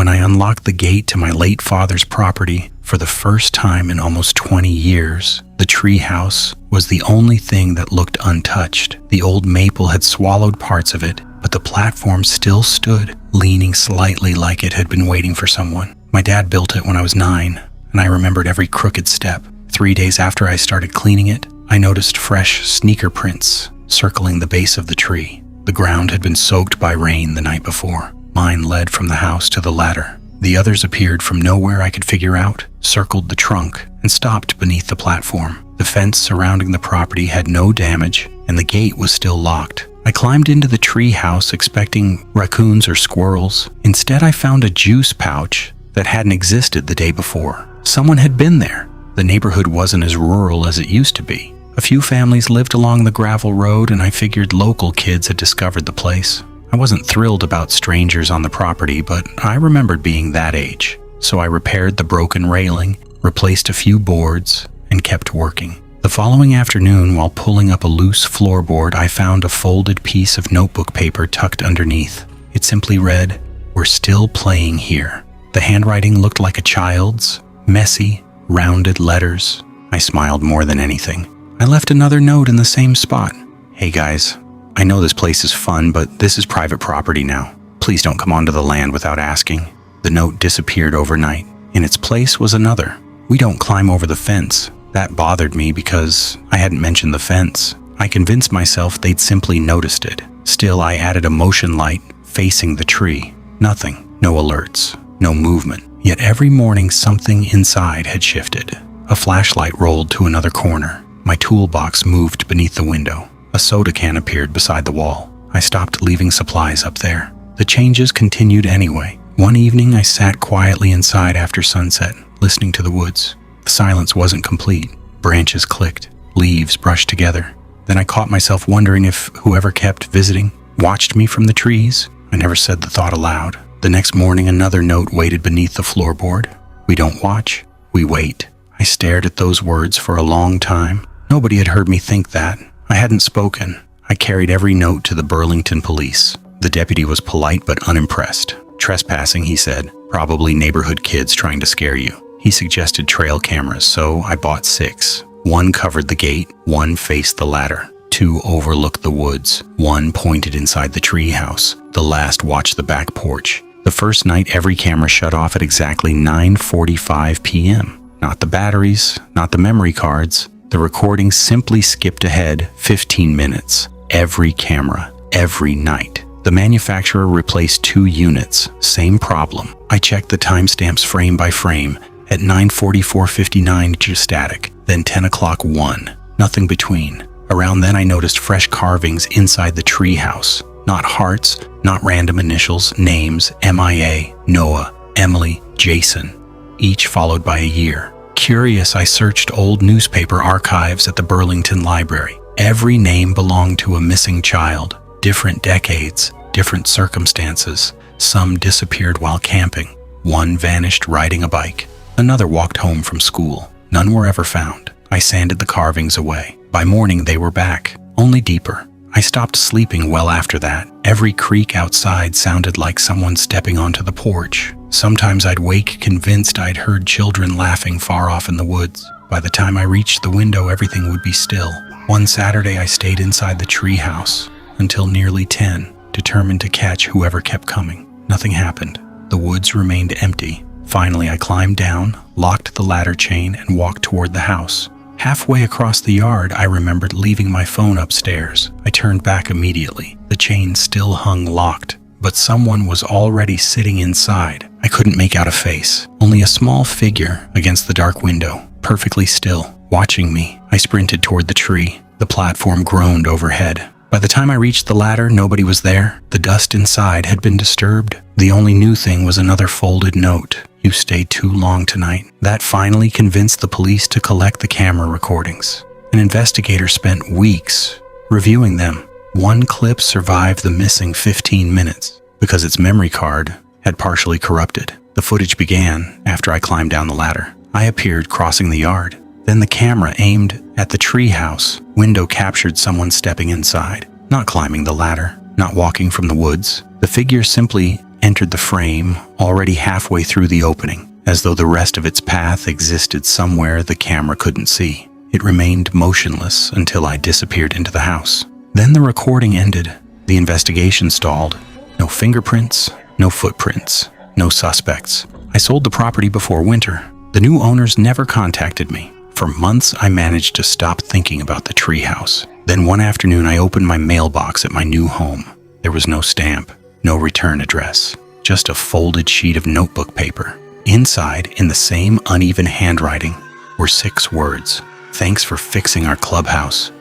when I unlocked the gate to my late father's property for the first time in almost 20 years. The treehouse was the only thing that looked untouched. The old maple had swallowed parts of it, but the platform still stood, leaning slightly like it had been waiting for someone. My dad built it when I was 9, and I remembered every crooked step. 3 days after I started cleaning it, I noticed fresh sneaker prints circling the base of the tree. The ground had been soaked by rain the night before. Mine led from the house to the ladder. The others appeared from nowhere I could figure out, circled the trunk, and stopped beneath the platform. The fence surrounding the property had no damage, and the gate was still locked. I climbed into the tree house expecting raccoons or squirrels. Instead, I found a juice pouch that hadn't existed the day before. Someone had been there. The neighborhood wasn't as rural as it used to be. A few families lived along the gravel road, and I figured local kids had discovered the place. I wasn't thrilled about strangers on the property, but I remembered being that age. So I repaired the broken railing, replaced a few boards, and kept working. The following afternoon, while pulling up a loose floorboard, I found a folded piece of notebook paper tucked underneath. It simply read, "We're still playing here." The handwriting looked like a child's, messy, rounded letters. I smiled more than anything. I left another note in the same spot. "Hey guys, I know this place is fun, but this is private property now. Please don't come onto the land without asking." The note disappeared overnight. In its place was another. "We don't climb over the fence." That bothered me because I hadn't mentioned the fence. I convinced myself they'd simply noticed it. Still, I added a motion light facing the tree. Nothing. No alerts. No movement. Yet every morning something inside had shifted. A flashlight rolled to another corner. My toolbox moved beneath the window. A soda can appeared beside the wall. I stopped leaving supplies up there. The changes continued anyway. One evening, I sat quietly inside after sunset, listening to the woods. The silence wasn't complete. Branches clicked. Leaves brushed together. Then I caught myself wondering if whoever kept visiting watched me from the trees. I never said the thought aloud. The next morning, another note waited beneath the floorboard. "We don't watch, we wait." I stared at those words for a long time. Nobody had heard me think that. I hadn't spoken. I carried every note to the Burlington police. The deputy was polite but unimpressed. "Trespassing," he said. "Probably neighborhood kids trying to scare you." He suggested trail cameras, so I bought 6. One covered the gate, one faced the ladder. 2 overlooked the woods. 1 pointed inside the treehouse. The last watched the back porch. The first night, every camera shut off at exactly 9:45 p.m. Not the batteries, not the memory cards. The recording simply skipped ahead 15 minutes. Every camera, every night. The manufacturer replaced 2 units. Same problem. I checked the timestamps frame by frame. At 9:44:59, just static. Then 10 o'clock 1. Nothing between. Around then, I noticed fresh carvings inside the treehouse. Not hearts, not random initials, names, MIA, Noah, Emily, Jason. Each followed by a year. Curious, I searched old newspaper archives at the Burlington Library. Every name belonged to a missing child. Different decades, different circumstances. Some disappeared while camping. One vanished riding a bike. Another walked home from school. None were ever found. I sanded the carvings away. By morning, they were back, only deeper. I stopped sleeping well after that. Every creak outside sounded like someone stepping onto the porch. Sometimes I'd wake convinced I'd heard children laughing far off in the woods. By the time I reached the window, everything would be still. One Saturday, I stayed inside the treehouse until nearly 10, determined to catch whoever kept coming. Nothing happened. The woods remained empty. Finally, I climbed down, locked the ladder chain, and walked toward the house. Halfway across the yard, I remembered leaving my phone upstairs. I turned back immediately. The chain still hung locked, but someone was already sitting inside. I couldn't make out a face, only a small figure against the dark window, perfectly still, watching me. I sprinted toward the tree. The platform groaned overhead. By the time I reached the ladder, nobody was there. The dust inside had been disturbed. The only new thing was another folded note. "You stayed too long tonight." That finally convinced the police to collect the camera recordings. An investigator spent weeks reviewing them. One clip survived the missing 15 minutes because its memory card had partially corrupted. The footage began after I climbed down the ladder. I appeared crossing the yard. Then the camera aimed at the treehouse window captured someone stepping inside, not climbing the ladder, not walking from the woods. The figure simply entered the frame, already halfway through the opening, as though the rest of its path existed somewhere the camera couldn't see. It remained motionless until I disappeared into the house. Then the recording ended. The investigation stalled. No fingerprints, no footprints, no suspects. I sold the property before winter. The new owners never contacted me. For months, I managed to stop thinking about the treehouse. Then one afternoon, I opened my mailbox at my new home. There was no stamp, no return address, just a folded sheet of notebook paper. Inside, in the same uneven handwriting, were 6 words. "Thanks for fixing our clubhouse."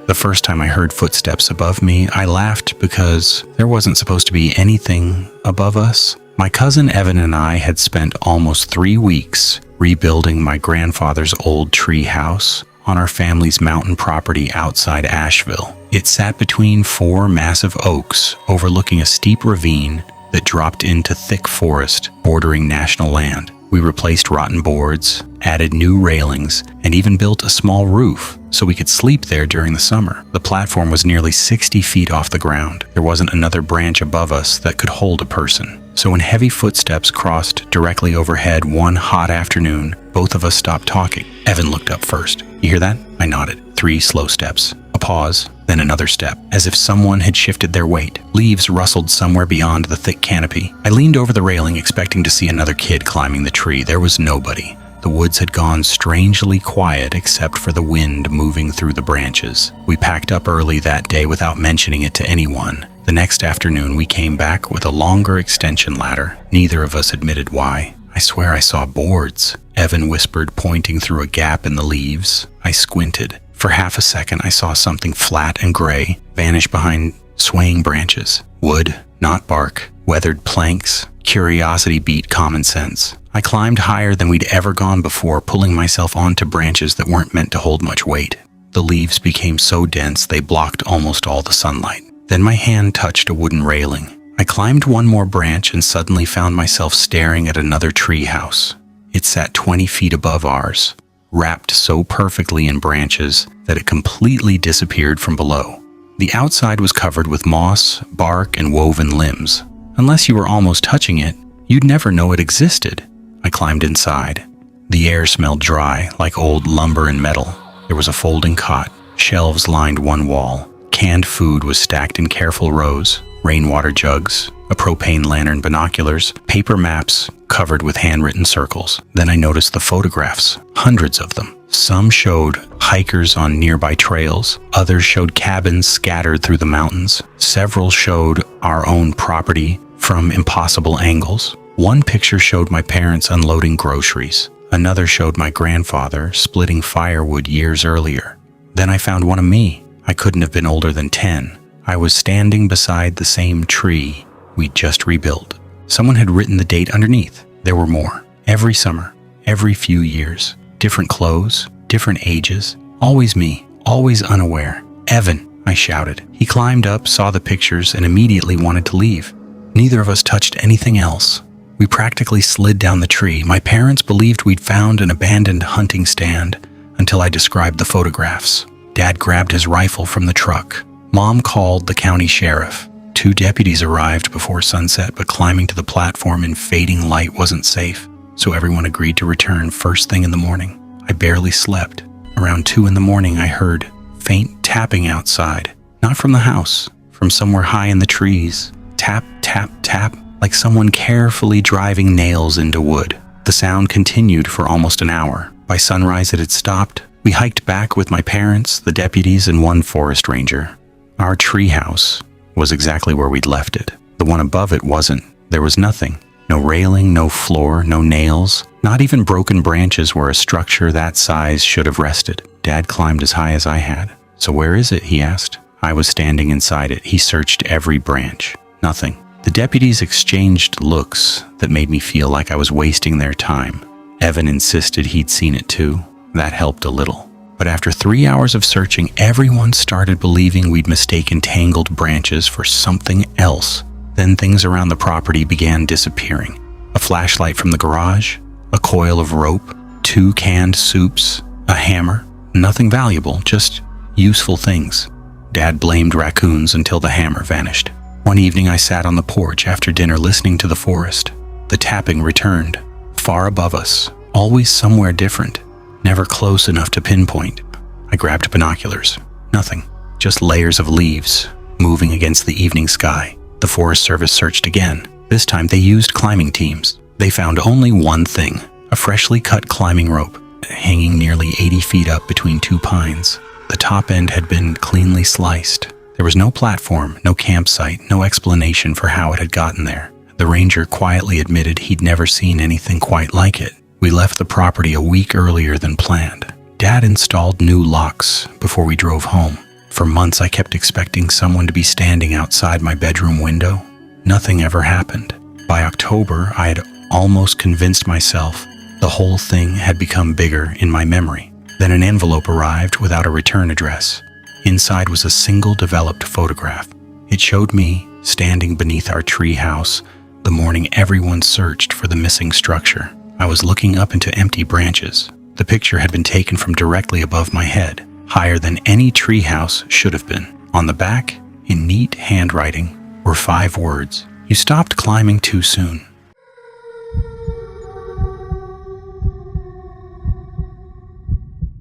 The first time I heard footsteps above me, I laughed because there wasn't supposed to be anything above us. My cousin Evan and I had spent almost 3 weeks rebuilding my grandfather's old tree house on our family's mountain property outside Asheville. It sat between 4 massive oaks overlooking a steep ravine that dropped into thick forest bordering national land. We replaced rotten boards, added new railings, and even built a small roof so we could sleep there during the summer. The platform was nearly 60 feet off the ground. There wasn't another branch above us that could hold a person. So when heavy footsteps crossed directly overhead one hot afternoon, both of us stopped talking. Evan looked up first. "You hear that?" I nodded. 3 slow steps. A pause, then another step, as if someone had shifted their weight. Leaves rustled somewhere beyond the thick canopy. I leaned over the railing, expecting to see another kid climbing the tree. There was nobody. The woods had gone strangely quiet except for the wind moving through the branches. We packed up early that day without mentioning it to anyone. The next afternoon, we came back with a longer extension ladder. Neither of us admitted why. "I swear I saw boards," Evan whispered, pointing through a gap in the leaves. I squinted. For half a second, I saw something flat and gray vanish behind swaying branches. Wood, not bark. Weathered planks. Curiosity beat common sense. I climbed higher than we'd ever gone before, pulling myself onto branches that weren't meant to hold much weight. The leaves became so dense they blocked almost all the sunlight. Then my hand touched a wooden railing. I climbed one more branch and suddenly found myself staring at another tree house. It sat 20 feet above ours, wrapped so perfectly in branches that it completely disappeared from below. The outside was covered with moss, bark, and woven limbs. Unless you were almost touching it, you'd never know it existed. I climbed inside. The air smelled dry, like old lumber and metal. There was a folding cot. Shelves lined one wall. Canned food was stacked in careful rows. Rainwater jugs, a propane lantern, binoculars, paper maps covered with handwritten circles. Then I noticed the photographs, hundreds of them. Some showed hikers on nearby trails. Others showed cabins scattered through the mountains. Several showed our own property from impossible angles. One picture showed my parents unloading groceries. Another showed my grandfather splitting firewood years earlier. Then I found one of me. I couldn't have been older than 10. I was standing beside the same tree we'd just rebuilt. Someone had written the date underneath. There were more. Every summer, every few years. Different clothes, different ages. Always me, always unaware. "Evan," I shouted. He climbed up, saw the pictures, and immediately wanted to leave. Neither of us touched anything else. We practically slid down the tree. My parents believed we'd found an abandoned hunting stand until I described the photographs. Dad grabbed his rifle from the truck. Mom called the county sheriff. 2 deputies arrived before sunset, but climbing to the platform in fading light wasn't safe, so everyone agreed to return first thing in the morning. I barely slept. Around 2 in the morning, I heard faint tapping outside. Not from the house, from somewhere high in the trees. Tap, tap, tap, like someone carefully driving nails into wood. The sound continued for almost an hour. By sunrise, it had stopped. We hiked back with my parents, the deputies, and one forest ranger. Our treehouse was exactly where we'd left it. The one above it wasn't. There was nothing. No railing, no floor, no nails, not even broken branches where a structure that size should have rested. Dad climbed as high as I had. "So where is it?" he asked. I was standing inside it. He searched every branch. Nothing. The deputies exchanged looks that made me feel like I was wasting their time. Evan insisted he'd seen it too. That helped a little. But after 3 hours of searching, everyone started believing we'd mistaken tangled branches for something else. Then things around the property began disappearing. A flashlight from the garage, a coil of rope, 2 canned soups, a hammer. Nothing valuable, just useful things. Dad blamed raccoons until the hammer vanished. One evening I sat on the porch after dinner listening to the forest. The tapping returned, far above us, always somewhere different, never close enough to pinpoint. I grabbed binoculars. Nothing, just layers of leaves moving against the evening sky. The Forest Service searched again. This time they used climbing teams. They found only one thing, a freshly cut climbing rope, hanging nearly 80 feet up between two pines. The top end had been cleanly sliced. There was no platform, no campsite, no explanation for how it had gotten there. The ranger quietly admitted he'd never seen anything quite like it. We left the property a week earlier than planned. Dad installed new locks before we drove home. For months I kept expecting someone to be standing outside my bedroom window. Nothing ever happened. By October, I had almost convinced myself the whole thing had become bigger in my memory. Then an envelope arrived without a return address. Inside was a single developed photograph. It showed me standing beneath our treehouse the morning everyone searched for the missing structure. I was looking up into empty branches. The picture had been taken from directly above my head, higher than any treehouse should have been. On the back, in neat handwriting, were 5 words. "You stopped climbing too soon."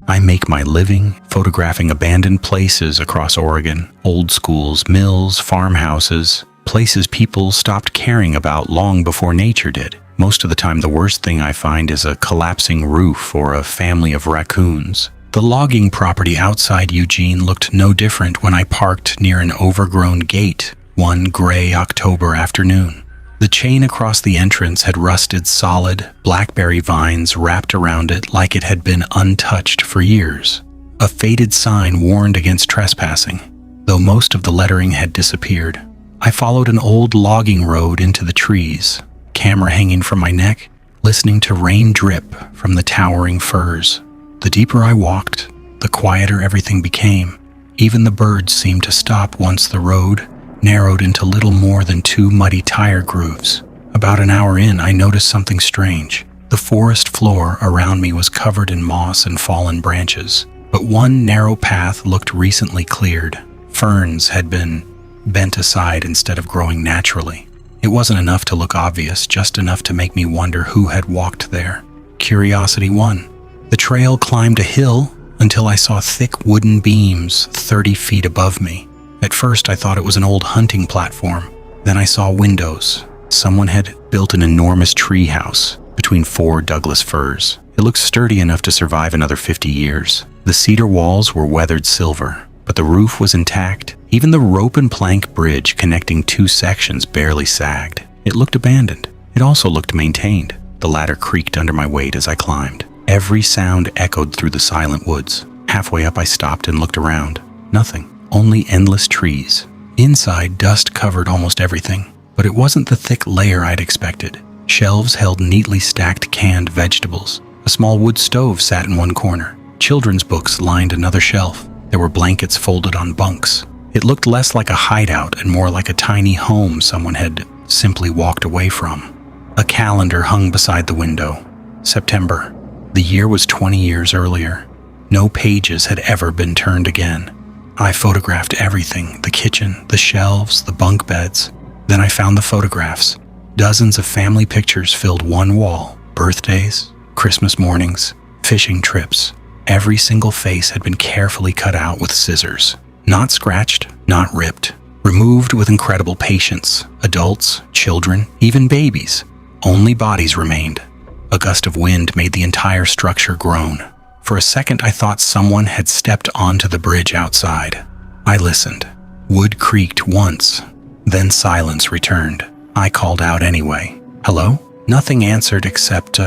I make my living photographing abandoned places across Oregon, old schools, mills, farmhouses, places people stopped caring about long before nature did. Most of the time, the worst thing I find is a collapsing roof or a family of raccoons. The logging property outside Eugene looked no different when I parked near an overgrown gate one gray October afternoon. The chain across the entrance had rusted solid, blackberry vines wrapped around it like it had been untouched for years. A faded sign warned against trespassing, though most of the lettering had disappeared. I followed an old logging road into the trees, camera hanging from my neck, listening to rain drip from the towering firs. The deeper I walked, the quieter everything became. Even the birds seemed to stop once the road narrowed into little more than 2 muddy tire grooves. About an hour in, I noticed something strange. The forest floor around me was covered in moss and fallen branches, but one narrow path looked recently cleared. Ferns had been bent aside instead of growing naturally. It wasn't enough to look obvious, just enough to make me wonder who had walked there. Curiosity won. The trail climbed a hill until I saw thick wooden beams 30 feet above me. At first, I thought it was an old hunting platform. Then I saw windows. Someone had built an enormous treehouse between 4 Douglas firs. It looked sturdy enough to survive another 50 years. The cedar walls were weathered silver, but the roof was intact. Even the rope and plank bridge connecting 2 sections barely sagged. It looked abandoned. It also looked maintained. The ladder creaked under my weight as I climbed. Every sound echoed through the silent woods. Halfway up, I stopped and looked around. Nothing. Only endless trees. Inside, dust covered almost everything, but it wasn't the thick layer I'd expected. Shelves held neatly stacked canned vegetables. A small wood stove sat in one corner. Children's books lined another shelf. There were blankets folded on bunks. It looked less like a hideout and more like a tiny home someone had simply walked away from. A calendar hung beside the window. September. The year was 20 years earlier. No pages had ever been turned again. I photographed everything, the kitchen, the shelves, the bunk beds. Then I found the photographs. Dozens of family pictures filled one wall. Birthdays, Christmas mornings, fishing trips. Every single face had been carefully cut out with scissors. Not scratched, not ripped. Removed with incredible patience. Adults, children, even babies. Only bodies remained. A gust of wind made the entire structure groan. For a second, I thought someone had stepped onto the bridge outside. I listened. Wood creaked once, then silence returned. I called out anyway. "Hello?" Nothing answered except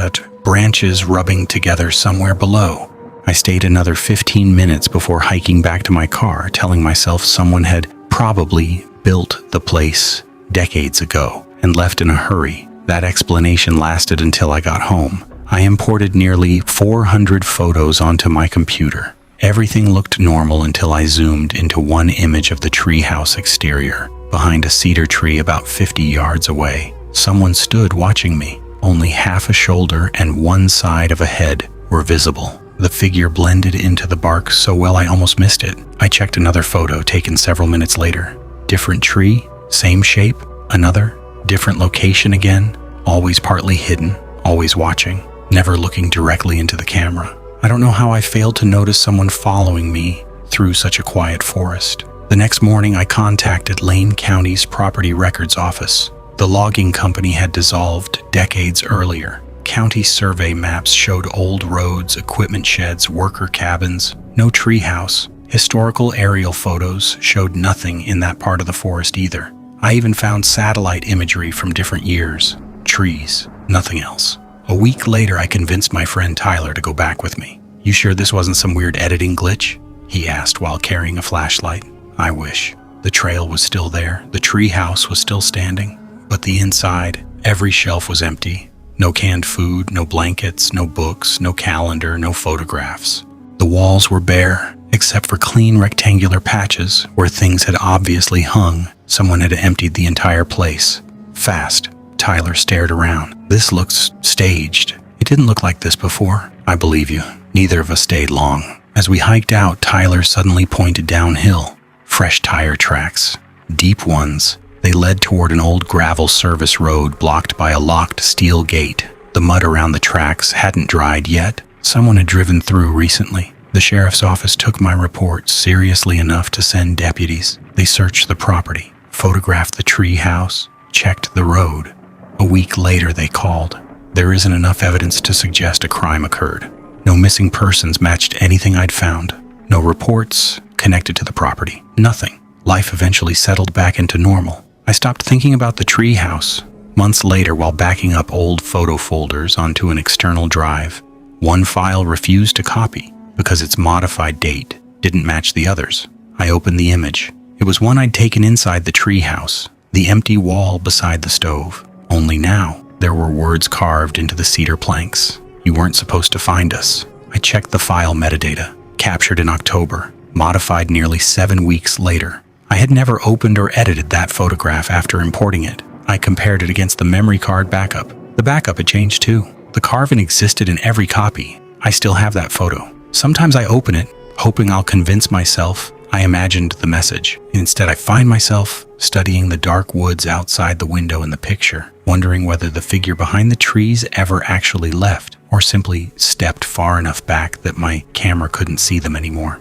branches rubbing together somewhere below. I stayed another 15 minutes before hiking back to my car, telling myself someone had probably built the place decades ago and left in a hurry. That explanation lasted until I got home. I imported nearly 400 photos onto my computer. Everything looked normal until I zoomed into one image of the treehouse exterior. Behind a cedar tree about 50 yards away, someone stood watching me. Only half a shoulder and one side of a head were visible. The figure blended into the bark so well I almost missed it. I checked another photo taken several minutes later. Different tree, same shape, another, different location again, always partly hidden, always watching, never looking directly into the camera. I don't know how I failed to notice someone following me through such a quiet forest. The next morning, I contacted Lane County's Property Records Office. The logging company had dissolved decades earlier. County survey maps showed old roads, equipment sheds, worker cabins, no treehouse. Historical aerial photos showed nothing in that part of the forest either. I even found satellite imagery from different years. Trees, nothing else. A week later, I convinced my friend Tyler to go back with me. "You sure this wasn't some weird editing glitch?" he asked while carrying a flashlight. I wish. The trail was still there, the treehouse was still standing, but the inside, every shelf was empty. No canned food, no blankets, no books, no calendar, no photographs. The walls were bare, except for clean rectangular patches where things had obviously hung. Someone had emptied the entire place. Fast. Tyler stared around. "This looks staged. It didn't look like this before." "I believe you." Neither of us stayed long. As we hiked out, Tyler suddenly pointed downhill. Fresh tire tracks. Deep ones. They led toward an old gravel service road blocked by a locked steel gate. The mud around the tracks hadn't dried yet. Someone had driven through recently. The sheriff's office took my report seriously enough to send deputies. They searched the property, photographed the tree house, checked the road. A week later, they called. There isn't enough evidence to suggest a crime occurred. No missing persons matched anything I'd found. No reports connected to the property. Nothing. Life eventually settled back into normal. I stopped thinking about the tree house. Months later, while backing up old photo folders onto an external drive, one file refused to copy because its modified date didn't match the others. I opened the image. It was one I'd taken inside the tree house, the empty wall beside the stove. Only now, there were words carved into the cedar planks. "You weren't supposed to find us." I checked the file metadata. Captured in October, modified nearly 7 weeks later. I had never opened or edited that photograph after importing it. I compared it against the memory card backup. The backup had changed too. The carving existed in every copy. I still have that photo. Sometimes I open it, hoping I'll convince myself I imagined the message. Instead, I find myself studying the dark woods outside the window in the picture, wondering whether the figure behind the trees ever actually left or simply stepped far enough back that my camera couldn't see them anymore.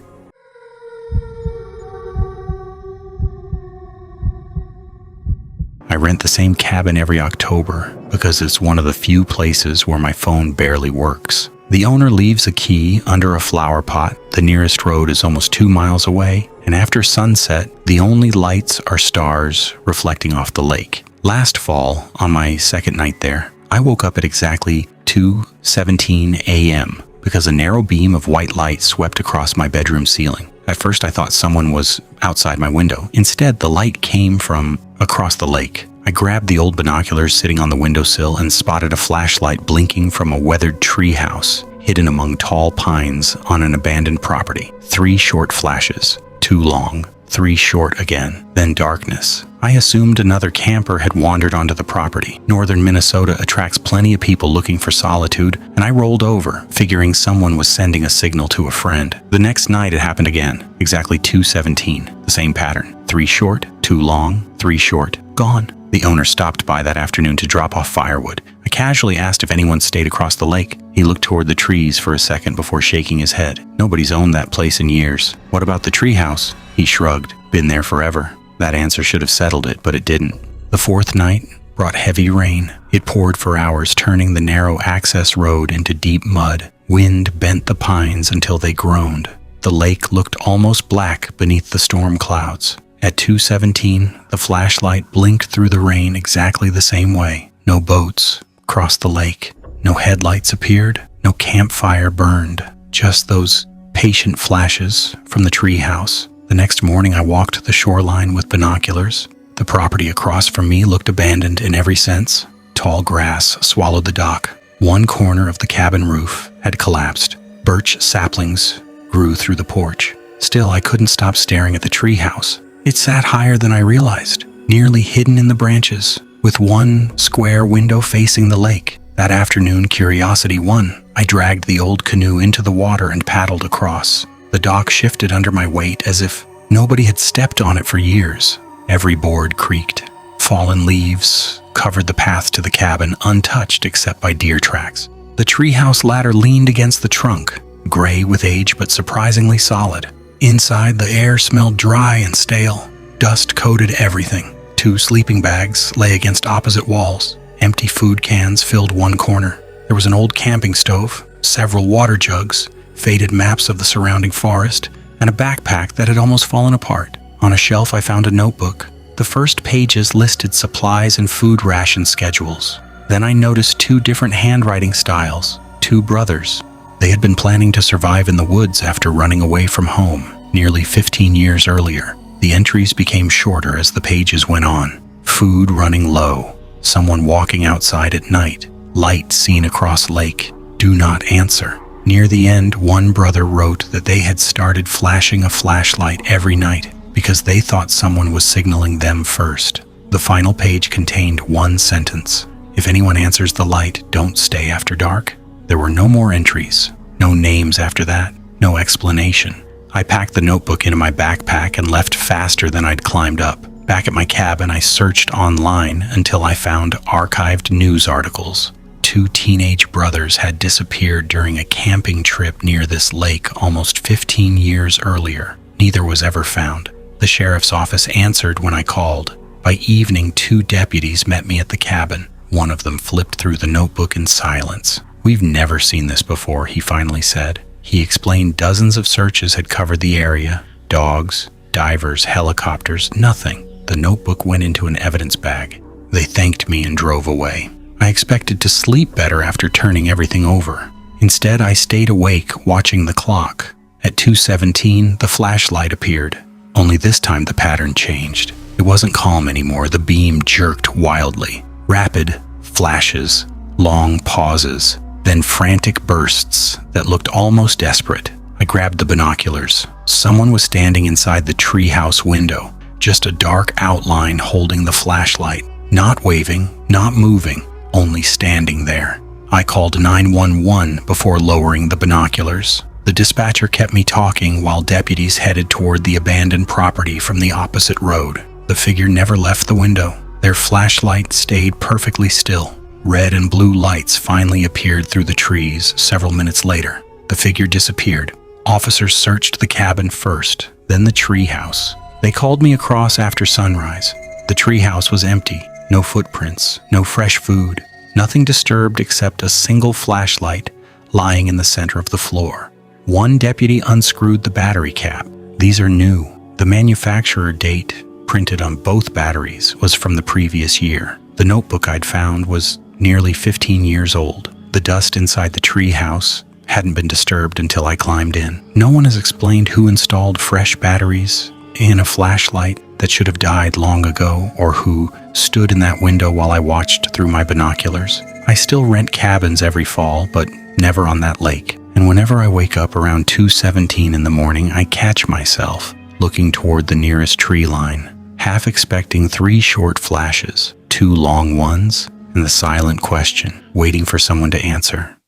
I rent the same cabin every October because it's one of the few places where my phone barely works. The owner leaves a key under a flower pot. The nearest road is almost 2 miles away, and after sunset, the only lights are stars reflecting off the lake. Last fall, on my second night there, I woke up at exactly 2:17 a.m. because a narrow beam of white light swept across my bedroom ceiling. At first, I thought someone was outside my window. Instead, the light came from across the lake. I grabbed the old binoculars sitting on the windowsill and spotted a flashlight blinking from a weathered treehouse hidden among tall pines on an abandoned property. 3 short flashes, 2 long, 3 short again, then darkness. I assumed another camper had wandered onto the property. Northern Minnesota attracts plenty of people looking for solitude, and I rolled over, figuring someone was sending a signal to a friend. The next night it happened again, exactly 2:17, the same pattern. 3 short, 2 long, 3 short, gone. The owner stopped by that afternoon to drop off firewood. I casually asked if anyone stayed across the lake. He looked toward the trees for a second before shaking his head. Nobody's owned that place in years. What about the treehouse? He shrugged. Been there forever. That answer should have settled it, but it didn't. The 4th night brought heavy rain. It poured for hours, turning the narrow access road into deep mud. Wind bent the pines until they groaned. The lake looked almost black beneath the storm clouds. At 2:17, the flashlight blinked through the rain exactly the same way. No boats crossed the lake. No headlights appeared. No campfire burned. Just those patient flashes from the treehouse. The next morning, I walked the shoreline with binoculars. The property across from me looked abandoned in every sense. Tall grass swallowed the dock. One corner of the cabin roof had collapsed. Birch saplings grew through the porch. Still, I couldn't stop staring at the treehouse. It sat higher than I realized, nearly hidden in the branches, with one square window facing the lake. That afternoon, curiosity won. I dragged the old canoe into the water and paddled across. The dock shifted under my weight as if nobody had stepped on it for years. Every board creaked. Fallen leaves covered the path to the cabin, untouched except by deer tracks. The treehouse ladder leaned against the trunk, gray with age but surprisingly solid. Inside, the air smelled dry and stale. Dust coated everything. 2 sleeping bags lay against opposite walls. Empty food cans filled one corner. There was an old camping stove, several water jugs, faded maps of the surrounding forest, and a backpack that had almost fallen apart. On a shelf, I found a notebook. The first pages listed supplies and food ration schedules. Then I noticed 2 different handwriting styles, 2 brothers. They had been planning to survive in the woods after running away from home nearly 15 years earlier. The entries became shorter as the pages went on. Food running low. Someone walking outside at night. Light seen across lake. Do not answer. Near the end, one brother wrote that they had started flashing a flashlight every night because they thought someone was signaling them first. The final page contained one sentence. If anyone answers the light, don't stay after dark. There were no more entries. No names after that. No explanation. I packed the notebook into my backpack and left faster than I'd climbed up. Back at my cabin, I searched online until I found archived news articles. 2 teenage brothers had disappeared during a camping trip near this lake almost 15 years earlier. Neither was ever found. The sheriff's office answered when I called. By evening, 2 deputies met me at the cabin. One of them flipped through the notebook in silence. "We've never seen this before," he finally said. He explained dozens of searches had covered the area. Dogs, divers, helicopters, nothing. The notebook went into an evidence bag. They thanked me and drove away. I expected to sleep better after turning everything over. Instead, I stayed awake, watching the clock. At 2:17, the flashlight appeared. Only this time the pattern changed. It wasn't calm anymore. The beam jerked wildly. Rapid flashes, long pauses, then frantic bursts that looked almost desperate. I grabbed the binoculars. Someone was standing inside the treehouse window, just a dark outline holding the flashlight. Not waving, not moving, only standing there. I called 911 before lowering the binoculars. The dispatcher kept me talking while deputies headed toward the abandoned property from the opposite road. The figure never left the window. Their flashlight stayed perfectly still. Red and blue lights finally appeared through the trees several minutes later. The figure disappeared. Officers searched the cabin first, then the treehouse. They called me across after sunrise. The treehouse was empty. No footprints, no fresh food, nothing disturbed except a single flashlight lying in the center of the floor. One deputy unscrewed the battery cap. These are new. The manufacturer date, printed on both batteries, was from the previous year. The notebook I'd found was nearly 15 years old. The dust inside the treehouse hadn't been disturbed until I climbed in. No one has explained who installed fresh batteries in a flashlight that should have died long ago, or who stood in that window while I watched through my binoculars. I still rent cabins every fall, but never on that lake. And whenever I wake up around 2:17 in the morning, I catch myself looking toward the nearest tree line, half expecting 3 short flashes, 2 long ones, and the silent question, waiting for someone to answer.